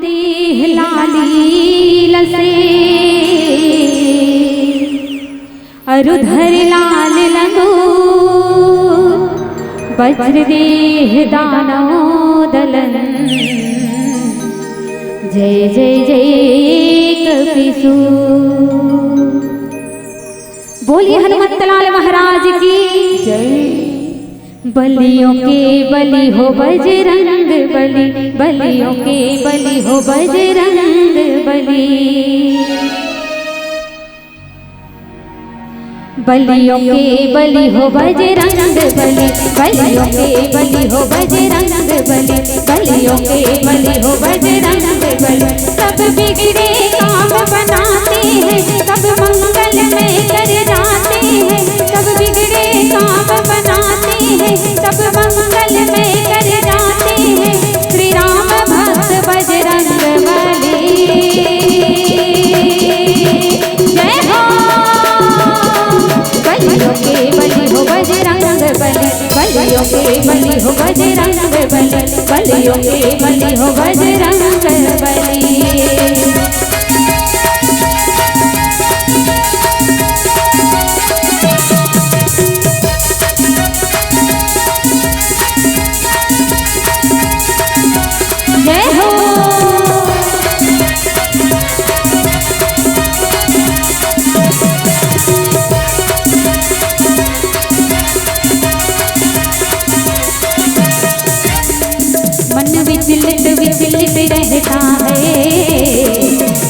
देह लाली लसे अरुधर लाल लगो वज्र देह दानव दलन जय जय जय कपिसु। बोलिए हनुमंतलाल महाराज की जय। बलियों के बलि हो बजरंग बली, बलियों के बलि हो बजरंग बली, बलियों के बलि हो बजरंग बली, बलियों के बलि हो बजरंग बली, बलियों के बलि हो बजरंग बली। सब बिगड़े काम बनाते हैं, सब मंगल में कर जाते हैं, सब बिगड़े काम बनाते हैं, सब मंगल में कर जाते हैं। श्री राम भक्त बजरंग बली जय हो। बलियों के बलि हो बजरंग बली, बलियों के बलि हो बजरंग बली, बलियों के बलि हो बजरंग बली। विचलित रहता है,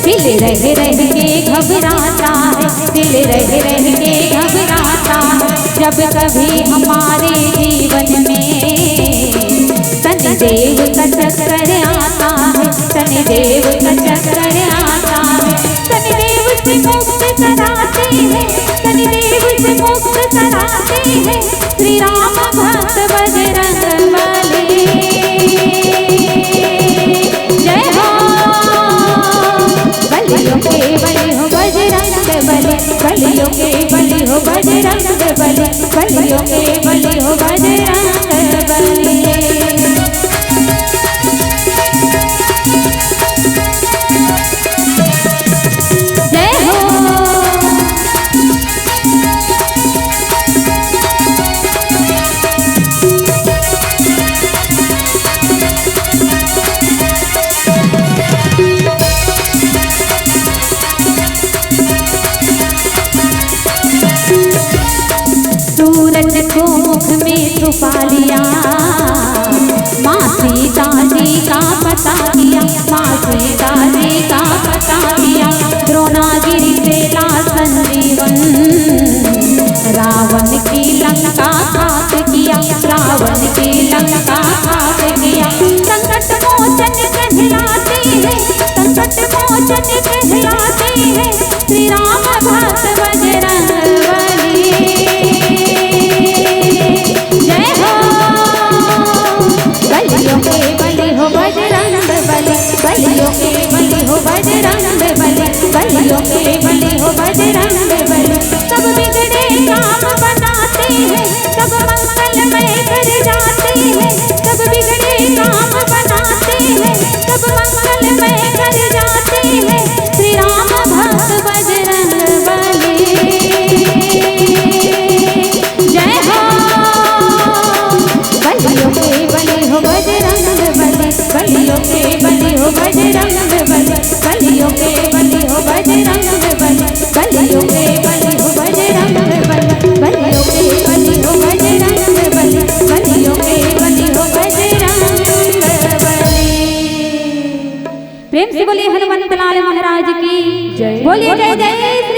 दिल रह रह के घबराता है, दिल रह रह के घबराता है। जब कभी हमारे जीवन में शनिदेव का चक्कर आता है, शनिदेव का चक्कर आता है। शनिदेव से मुक्त कराते हैं, शनिदेव से मुक्त कराते हैं। श्री राम भक्त बजरंग बली जय हो। बलियों के बलि हो बजरंग बली, बलियों के बलि हो बजरंग बली, बलियों के बलि हो बजरंग बली। सूरज को मुख में छुपा लिया, माँ सीता जी का पता किया, माँ सीता जी का पता किया। द्रोणागिरि से ला संजीवन, रावण की लंका खाक किया, रावण की लंका खाक किया। संकट मोचन कहलाते हैं, संकट मोचन कहलाते हैं। श्री राम भक्त बजरंग बली जय हो। बलियों के बलि हो बजरंग बली, बलियों के बलि हो बजरंग बली, बलियों के बलि हो बजरंग बली। सब बिगड़े काम बनाते हैं, सब मंगल में कर जाते हैं, सब बिगड़े काम बनाते हैं, सब मंगल में कर जाते हैं। श्री राम भक्त बजरंग बली जय हो। बलियों के बलि हो बजरंग बली, बलियों के बलि हो बजरंग बली, बलियों के बलि हो बजरंग बली, बलियों के बलि हो बजरंग बली, बलियों के बलि हो बजरंग बली, बलियों के बलि हो बजरंग बली। प्रेम से बोलिए हनुमंतलाल महाराज की जय। बोलिए जय जय।